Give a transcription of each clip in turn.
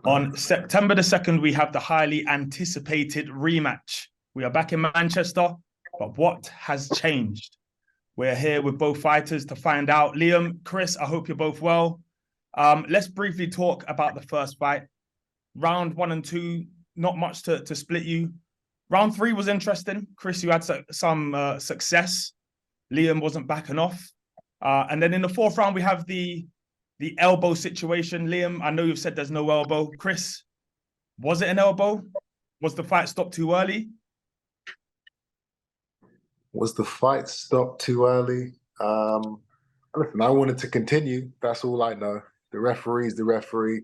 On September the 2nd, we have the highly anticipated rematch. We are back in Manchester, but what has changed? We're here with both fighters to find out. Liam, Chris, I hope you're both well. Let's briefly talk about the first fight. Round 1 and 2, not much to split you. Round 3 was interesting. Chris, you had some success. Liam wasn't backing off. And then in the 4th round, we have the elbow situation. Liam, I know you've said there's no elbow. Chris, was it an elbow? Was the fight stopped too early? Was the fight stopped too early? Listen, I wanted to continue. That's all I know. The referee's the referee.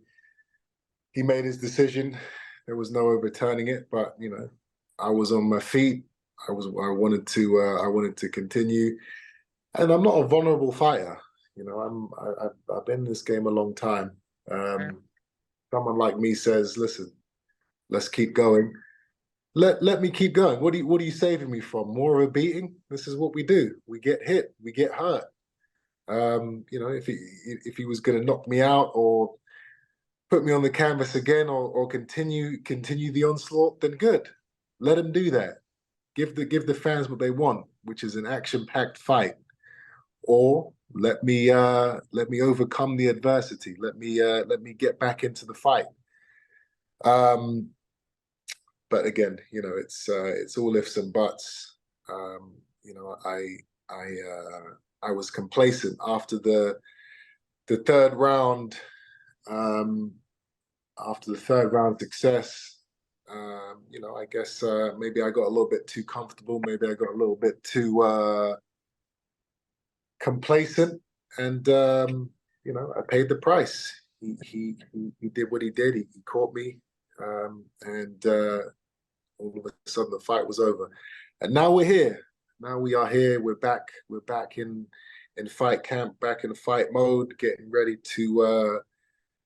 He made his decision. There was no overturning it. But you know, I was on my feet. I wanted to continue. And I'm not a vulnerable fighter. You know, I've been in this game a long time. Someone like me says, "Listen, let's keep going." Let me keep going. What are you saving me from? More of a beating? This is what we do. We get hit. We get hurt. You know, if he was going to knock me out or put me on the canvas again or continue the onslaught, then good. Let him do that. Give the fans what they want, which is an action-packed fight. Or let me overcome the adversity. Let me get back into the fight. But again, you know, it's all ifs and buts. You know, I was complacent after the 3rd round. After the 3rd round success, you know, I guess maybe I got a little bit too comfortable. Maybe I got a little bit too complacent, and you know, I paid the price. He did what he did. He caught me. And all of a sudden the fight was over. And now we're here. Now we are here. We're back. We're back in fight camp, back in fight mode, getting ready to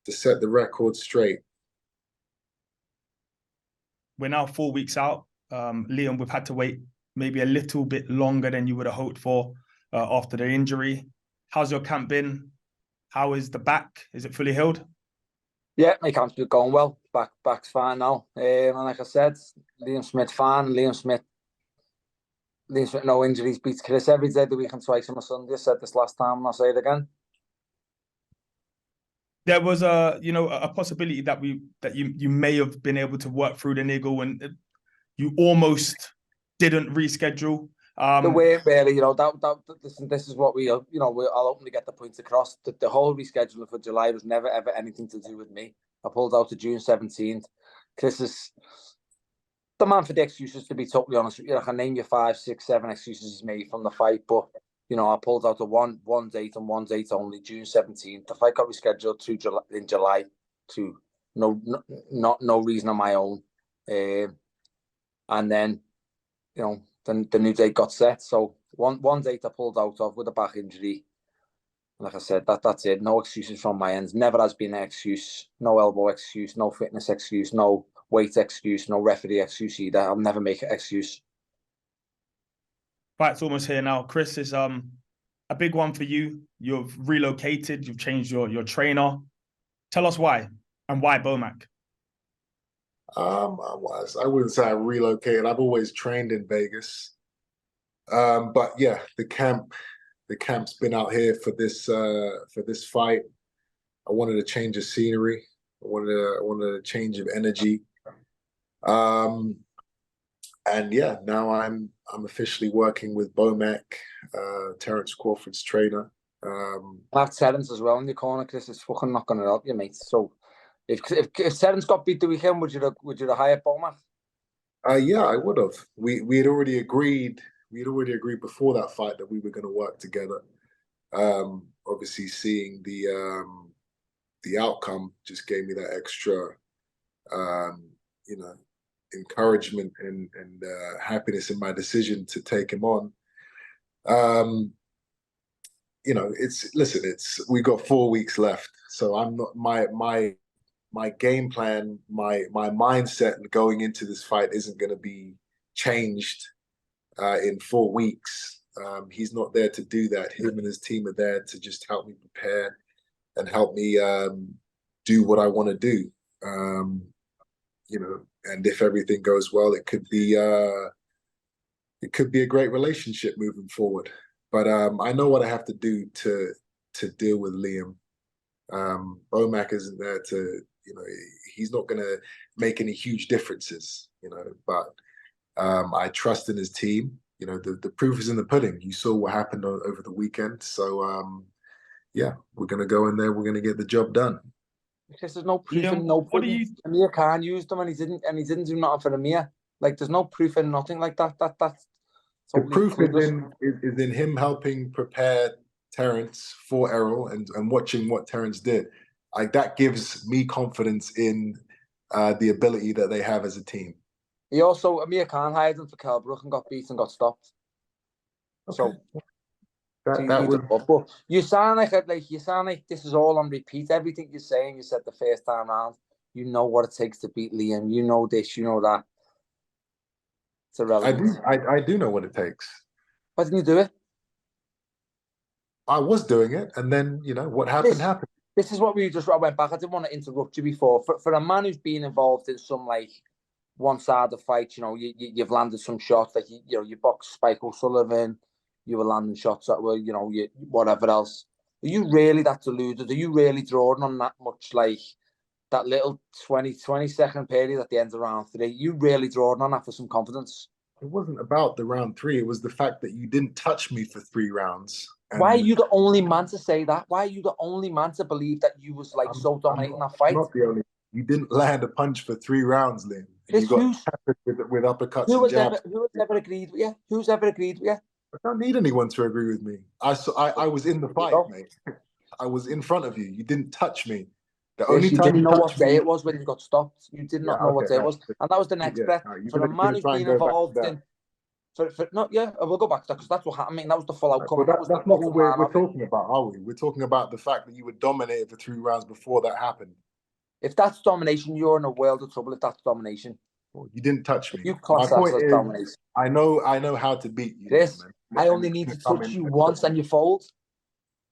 set the record straight. We're now 4 weeks out. Liam, we've had to wait maybe a little bit longer than you would have hoped for after the injury. How's your camp been? How is the back? Is it fully healed? Yeah, my camp's been going well. Back's fine now. And like I said, Liam Smith fine. Liam Smith, no injuries, beats Chris every day of the week and twice on a Sunday. I said this last time and I'll say it again. There was a possibility that you may have been able to work through the niggle and you almost didn't reschedule. The way really, you know, this is what I'll openly get the points across. The whole rescheduling for July was never ever anything to do with me. I pulled out to June 17th. Chris is the man for the excuses, to be totally honest with you. I can name you 5, 6, 7 excuses he's made from the fight, but you know, I pulled out to one date and one date only, June 17th. The fight got rescheduled in July to no reason on my own. And then, you know, the new date got set. So one date I pulled out of with a back injury. Like I said, that's it. No excuses from my end. Never has been an excuse. No elbow excuse, no fitness excuse, no weight excuse, no referee excuse either. I'll never make an excuse. Fight's almost here now. Chris, is a big one for you. You've relocated. You've changed your trainer. Tell us why, and why Beaumac? I wouldn't say I relocated. I've always trained in Vegas. But yeah, the camp's been out here for this fight. I wanted a change of scenery. I wanted a change of energy. And yeah, now I'm officially working with Beaumac, Terence Crawford's trainer. I have Terence as well in your corner, Chris. It's fucking not going to help you, mate. So if Terence got beat the weekend, would you have hired Beaumac? Yeah, I would have. We had already agreed. We had already agreed before that fight that we were going to work together. Obviously, seeing the outcome just gave me that extra, you know, encouragement and happiness in my decision to take him on. You know, we got 4 weeks left, so I'm not my game plan, my mindset going into this fight isn't going to be changed in 4 weeks. He's not there to do that. Him and his team are there to just help me prepare and help me do what I want to do. You know, and if everything goes well, it could be a great relationship moving forward. But I know what I have to do to deal with Liam. Bomac isn't there to, you know, he's not going to make any huge differences, you know, but I trust in his team. You know, the proof is in the pudding. You saw what happened over the weekend. So, yeah, we're going to go in there. We're going to get the job done. Because there's no proof Liam, in no what do pudding. you? Amir Khan used him and he didn't do nothing for Amir. Like there's no proof in nothing like that. That's The totally proof clueless. is in him helping prepare Terence for Errol and watching what Terence did. Like that gives me confidence in the ability that they have as a team. He also Amir Khan hired him for Kelbrook and got beat and got stopped. Okay. So that was but you sound like this is all on repeat. Everything you're saying, you said the first time round. You know what it takes to beat Liam. You know this. You know that. It's irrelevant. I do know what it takes. Why didn't you do it? I was doing it, and then you know what happened happened. This is what I went back. I didn't want to interrupt you before. For a man who's been involved in some like one-sided fight, you know, you've landed some shots like you boxed Spike O'Sullivan. You were landing shots that were, you know, whatever else. Are you really that deluded? Are you really drawing on that much, like that little 20-second period at the end of round 3? You really drawing on that for some confidence? It wasn't about the round 3. It was the fact that you didn't touch me for 3 rounds. Why are you the only man to say that? Why are you the only man to believe that you was like so dominating that fight? Not the only. You didn't land a punch for 3 rounds, Lynn. You got with uppercuts and jabs. Who has ever agreed with you? Who's ever agreed with you? I don't need anyone to agree with me. I was in the fight, mate. I was in front of you. You didn't touch me. The only time you didn't know what day me, it was when you got stopped. You did not know what day it was, and that was the next bet. For a man who's been involved in, we'll go back to that because that's what happened. I mean, that was the full outcome. That's not what we're talking about, are we? We're talking about the fact that you were dominated for 3 rounds before that happened. If that's domination, you're in a world of trouble. If that's domination, well, you didn't touch me. You class that as domination. I know how to beat you. Chris, I only need to touch you once and you fold.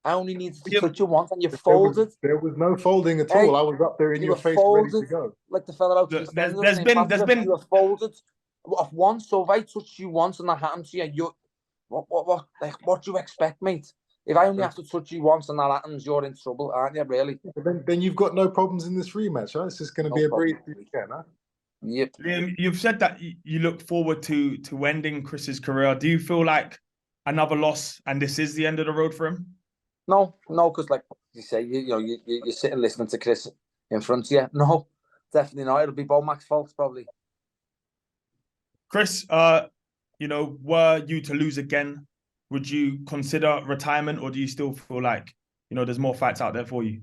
I only needed to touch you once and you folded. There was no folding at all. I was up there in your face ready to go. Like the fella out There's been you were folded off once. So if I touched you once and that happened to you, what do you expect, mate? If I only have to touch you once and that happens, you're in trouble, aren't you? Really? Then you've got no problems in this rematch, huh? It's just going to be a breeze weekend, huh? Yep. Liam, you've said that you look forward to ending Chris's career. Do you feel like another loss and this is the end of the road for him? No, because like you say, you're sitting listening to Chris in front of you. No, definitely not. It'll be Bomac's fault probably. Chris, were you to lose again, would you consider retirement, or do you still feel like there's more fights out there for you?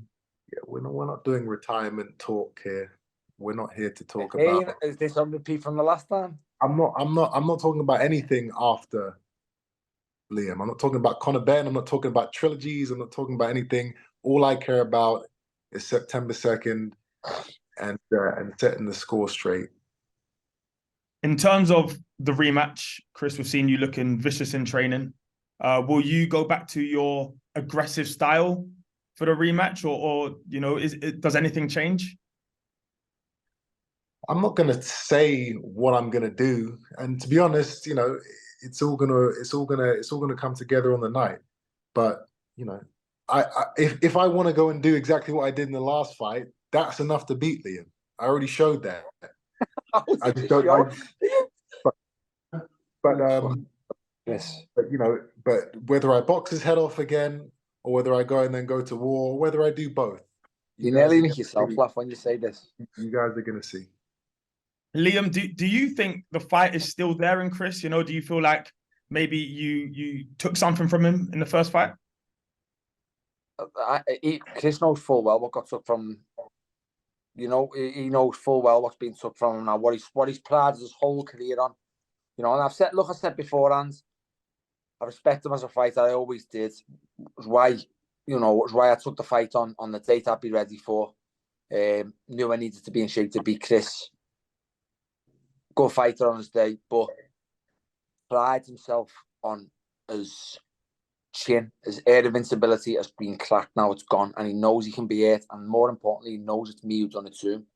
Yeah, we're not doing retirement talk here. We're not here to talk about. Is this on repeat from the last time? I'm not talking about anything after Liam. I'm not talking about Conor Ben. I'm not talking about trilogies. I'm not talking about anything. All I care about is September 2nd and setting the score straight. In terms of the rematch, Chris, we've seen you looking vicious in training. Will you go back to your aggressive style for the rematch, or does anything change? I'm not going to say what I'm going to do, and to be honest, it's all gonna come together on the night. But if I want to go and do exactly what I did in the last fight, that's enough to beat Liam. I already showed that. I just don't. Yes. But whether I box his head off again, or whether I go and then go to war, or whether I do both, you nearly make yourself laugh when you say this. You guys are gonna see. Liam, do you think the fight is still there in Chris? Do you feel like maybe you took something from him in the first fight? Chris knows full well what got took from. He knows full well what's been took from him now. What he's prided his whole career on. And I said beforehand, I respect him as a fighter. I always did. It was why I took the fight on the date I'd be ready for. Knew I needed to be in shape to beat Chris. Good fighter on his day, but prides himself on his chin. His air of invincibility has been cracked now. It's gone, and he knows he can be hurt. And more importantly, he knows it's me who's done it to him.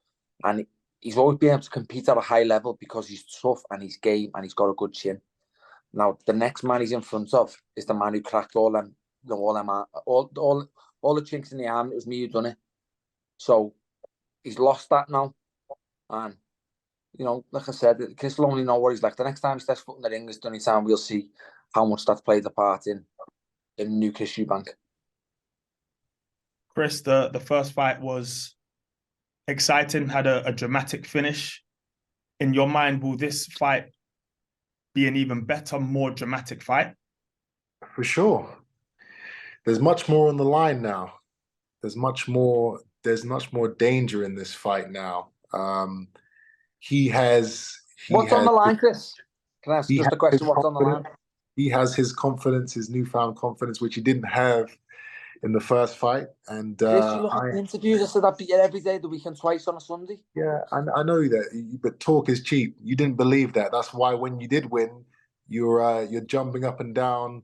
and he's always been able to compete at a high level because he's tough and he's game and he's got a good chin. Now, the next man he's in front of is the man who cracked all the chinks in the arm. It was me who done it. So he's lost that now, and like I said, Chris will only know what he's like. The next time he steps foot in the ring is the only time we'll see how much that's played a part in new Chris Eubank. Chris, the first fight was exciting, had a dramatic finish. In your mind, will this fight be an even better, more dramatic fight? For sure. There's much more on the line now. There's much more danger in this fight now. What's on the line, Chris? Can I ask just a question? What's on the line? He has his confidence, his newfound confidence, which he didn't have in the first fight. And Chris, you look at the interviews. I said I beat you every day of the weekend, twice on a Sunday. Yeah, I know that, but talk is cheap. You didn't believe that. That's why when you did win, you're jumping up and down,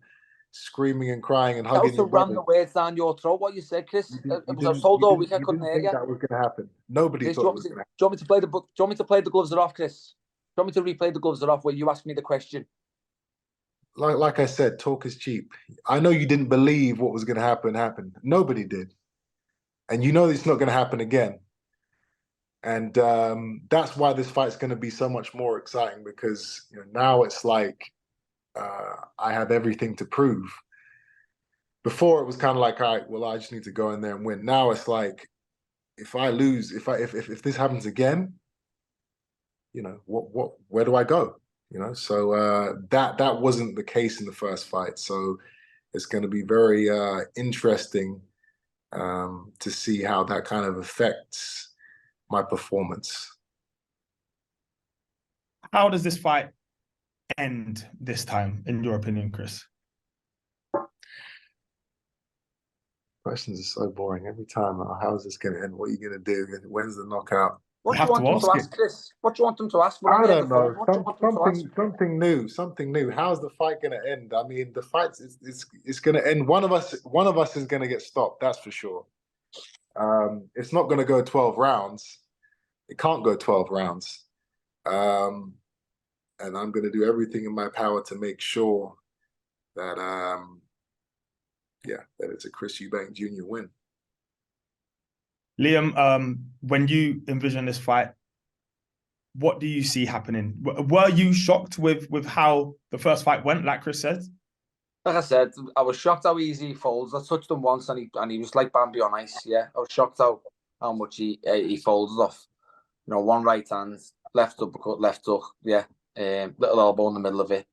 screaming and crying and hugging your brother. Ran the words down your throat. What you said, Chris? I was told all week I couldn't hear you. That was going to happen. Nobody thought it was going to happen. Do you want me to play the book? Do you want me to play the gloves are off, Chris? Do you want me to replay the gloves are off where you asked me the question? Like I said, talk is cheap. I know you didn't believe what was going to happen. Nobody did. And you know it's not going to happen again. And that's why this fight's going to be so much more exciting, because now it's like I have everything to prove. Before it was kind of like, all right, well, I just need to go in there and win. Now it's like, if I lose, if this happens again, where do I go? So that wasn't the case in the first fight. So it's going to be very interesting to see how that kind of affects my performance. How does this fight end this time, in your opinion, Chris? Questions are so boring every time. How is this going to end? What are you going to do? When's the knockout? What do you want them to ask, Chris? What do you want them to ask? I don't know. Something new. How's the fight going to end? I mean, the fight it's going to end. One of us is going to get stopped. That's for sure. It's not going to go 12 rounds. It can't go 12 rounds. And I'm going to do everything in my power to make sure that that it's a Chris Eubank Jr. win. Liam, when you envision this fight, what do you see happening? Were you shocked with how the first fight went, like Chris said? Like I said, I was shocked how easy he folds. I touched him once and he was like Bambi on ice. Yeah, I was shocked how much he folded off. One right hand, left uppercut, left hook, little elbow in the middle of it,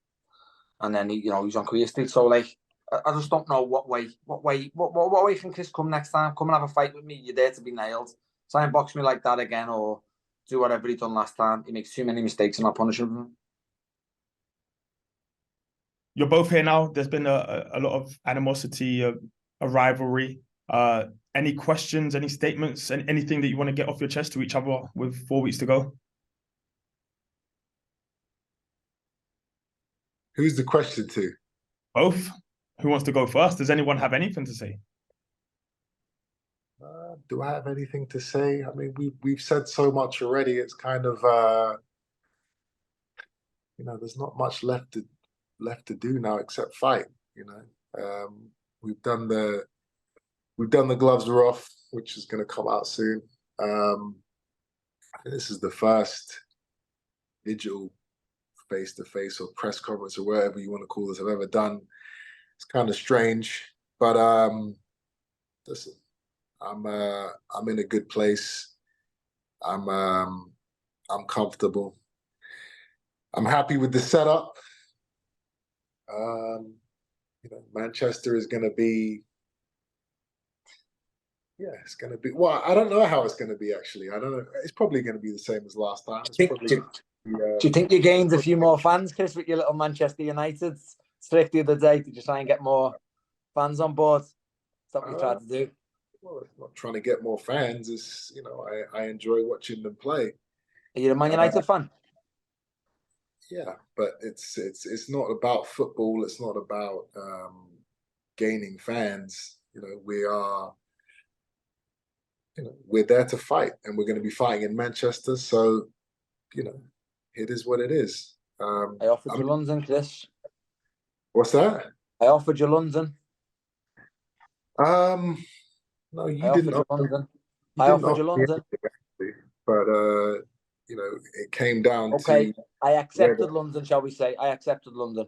and then he's on clear street. So like, I just don't know what way can Chris come next time? Come and have a fight with me. You're there to be nailed. Try and box me like that again, or do whatever he done last time. He makes too many mistakes and I'll punish him. You're both here now. There's been a lot of animosity, a rivalry. Any questions, any statements, and anything that you want to get off your chest to each other with 4 weeks to go? Who's the question to? Both. Who wants to go first? Does anyone have anything to say? Do I have anything to say? I mean, we've said so much already. It's kind of there's not much left to do now except fight. We've done the gloves are off, which is going to come out soon. This is the first digital face-to-face or press conference or whatever you want to call this I've ever done. It's kind of strange, but listen, I'm in a good place. I'm comfortable. I'm happy with the setup. Manchester is going to be. Yeah, it's going to be. Well, I don't know how it's going to be, actually. I don't know. It's probably going to be the same as last time. Do you think you gained a few more fans, Chris, with your little Manchester United trick the other day? Did you try and get more fans on board? Is that what you tried to do? Well, it's not trying to get more fans. It's, I enjoy watching them play. Are you a Man United fan? Yeah, but it's not about football. It's not about gaining fans. We are we're there to fight, and we're going to be fighting in Manchester. So, it is what it is. I offered you London, Chris. What's that? I offered you London. No, you didn't. London. You I didn't offered you offer me London. anything, but it came down Okay, to I accepted London, shall we say? I accepted London.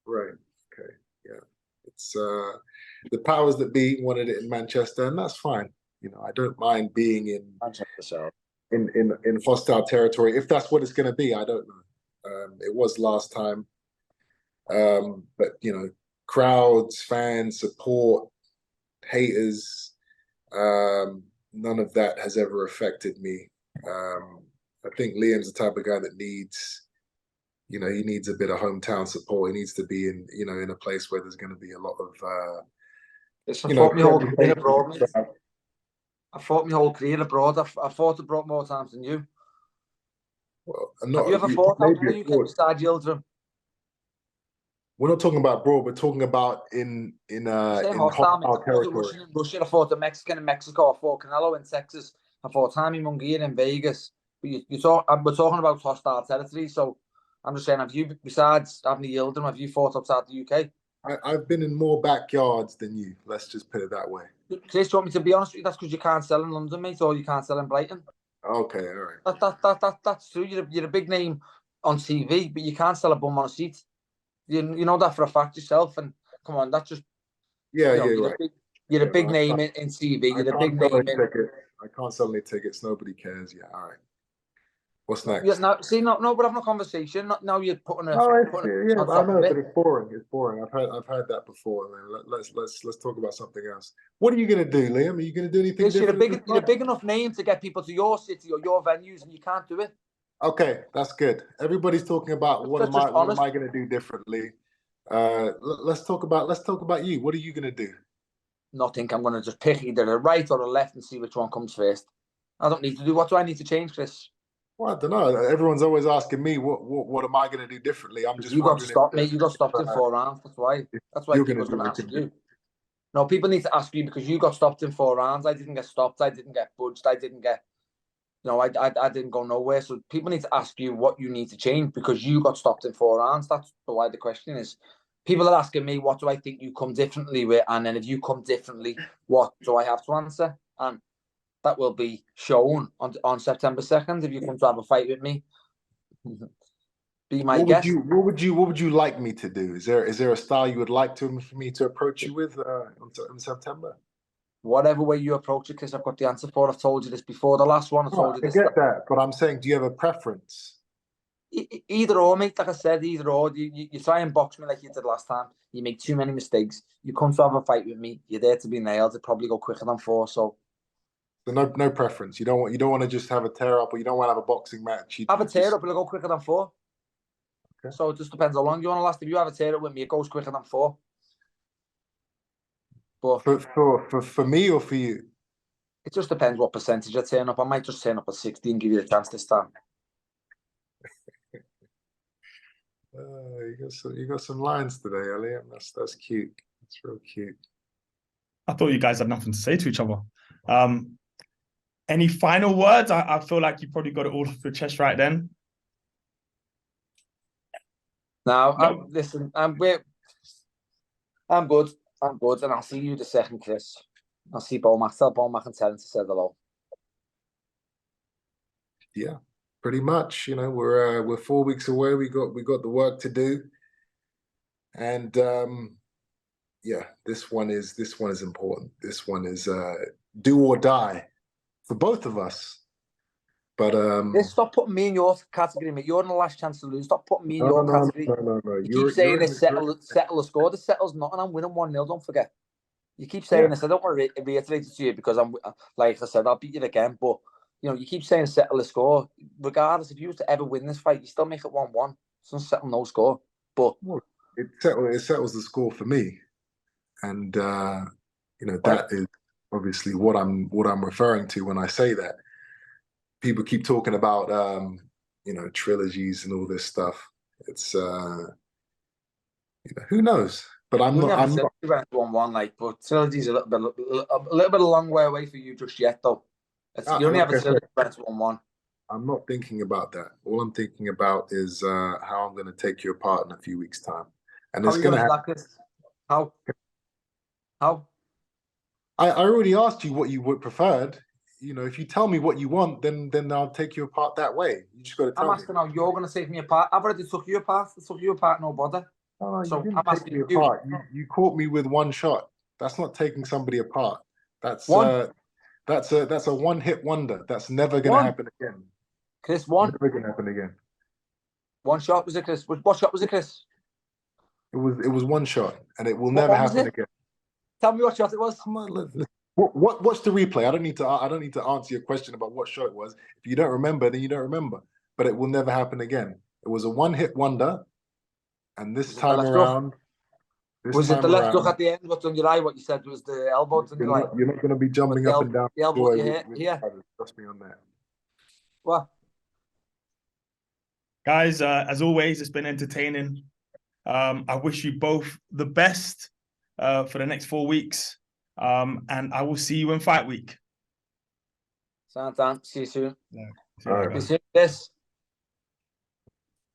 right. Okay, yeah. It's the powers that be wanted it in Manchester, and that's fine. I don't mind being in Manchester, in hostile territory if that's what it's going to be. I don't know. It was last time, but crowds, fans, support, haters. None of that has ever affected me. I think Liam's the type of guy that needs, he needs a bit of hometown support. He needs to be in a place where there's going to be a lot of, I fought my whole career abroad, mate. I fought my whole career abroad. I fought abroad more times than you. Well, have you ever fought out in the UK beside Yildirim? We're not talking about abroad. We're talking about in hostile territory. In Russia, I fought a Mexican in Mexico. I fought Canelo in Texas. I fought Tommy Munguia in Vegas. But we're talking about hostile territory. So I'm just saying, have you, besides having Yildirim, have you fought outside the UK? I've been in more backyards than you. Let's just put it that way. Chris, do you want me to be honest with you? That's because you can't sell in London, mate, or you can't sell in Brighton. Okay, all right. That's true. You're a big name on TV, but you can't sell a bum on a seat. You know that for a fact yourself. And come on, that's just you're right. You're a big name in TV. You're a big name in. I can't sell any tickets. Nobody cares. Yeah, all right. What's next? Yeah, we're having a conversation. Now you're putting a. I know, but it's boring. It's boring. I've heard that before. Let's talk about something else. What are you gonna do, Liam? Are you gonna do anything different? You're a big enough name to get people to your city or your venues, and you can't do it. Okay, that's good. Everybody's talking about what am I gonna do differently? Let's talk about you. What are you gonna do? Nothing. I'm gonna just pick either the right or the left and see which one comes first. I don't need to do. What do I need to change, Chris? Well, I don't know. Everyone's always asking me what am I going to do differently. I'm just. You got stopped, mate. You got stopped in 4 rounds. That's why. That's why people's going to ask you. No, people need to ask you because you got stopped in 4 rounds. I didn't get stopped. I didn't get budged. I didn't get. I didn't go nowhere. So people need to ask you what you need to change because you got stopped in 4 rounds. That's why the question is. People are asking me, what do I think you come differently with? And then if you come differently, what do I have to answer? And that will be shown on September 2nd if you come to have a fight with me. Be my guest. What would you like me to do? Is there a style you would like for me to approach you with in September? Whatever way you approach it, because I've got the answer for it. I've told you this before. The last one I told you this. I get that, but I'm saying, do you have a preference? Either or, mate. Like I said, either or. You try and box me like you did last time. You make too many mistakes. You come to have a fight with me. You're there to be nailed. It'd probably go quicker than 4. So no preference. You don't want to just have a tear up, or you don't want to have a boxing match. Have a tear up, it'll go quicker than 4. Okay. So it just depends how long you want to last. If you have a tear up with me, it goes quicker than 4. But for me or for you? It just depends what percentage I turn up. I might just turn up at 60 and give you a chance this time. You got some lines today, Elliot. That's cute. That's real cute. I thought you guys had nothing to say to each other. Any final words? I feel like you probably got it all off your chest right then. No. Listen. I'm good. I'm good, and I'll see you the second, Chris. I'll see Beaumac. Tell Beaumac and tell him to say hello. Yeah, pretty much. We're 4 weeks away. We got the work to do, and this one is important. This one is do or die for both of us. But stop putting me in your category, mate. You're in the last chance to lose. Stop putting me in your category. No. You keep saying this settle a score. The settle's nothing. I'm winning 1-0. Don't forget. You keep saying this. I don't want to reiterate it to you because I'm, like I said, I'll beat you again. But you keep saying settle a score. Regardless, if you was to ever win this fight, you still make it 1-1. It's not settle no score. But it settles the score for me, and that is obviously what I'm referring to when I say that. People keep talking about trilogies and all this stuff. It's who knows? But I'm You not. never I'm said not. you went 1-1, like, but Trilogy's a little bit a long way away for you just yet, though. You only have Like a I said, Trilogy when it's 1-1. I'm not thinking about that. All I'm thinking about is how I'm going to take you apart in a few weeks' time, and How it's are you going going to to happen. stack this? How? How? I already asked you what you would preferred. You know, if you tell me what you want, then I'll take you apart that way. You just got to I'm tell me. asking how you're going to take me apart. I've already took you apart. I took you apart, no bother. No, you So didn't I'm take asking me you. apart. You caught me with one shot. That's not taking somebody apart. That's One. that's a one-hit wonder. That's never going to One. happen again. Chris, one. Never going to happen again. One shot was it, Chris? What shot was it, Chris? It was one shot, and it will What never one was happen it? again. Tell me what shot it was. Come on, watch the replay. I don't need to answer your question about what shot it was. If you don't remember, then you don't remember. But it will never happen again. It was a one-hit wonder, and this time around, Was it the left hook at the end? What's on your eye? What you said was the elbow on your eye. You're not going to be jumping up and down. The elbow, yeah. Trust me on that. What? Guys, as always, it's been entertaining. I wish you both the best for the next 4 weeks. And I will see you in fight week. Sound, see you soon. Yeah. All right. See you soon. Yes.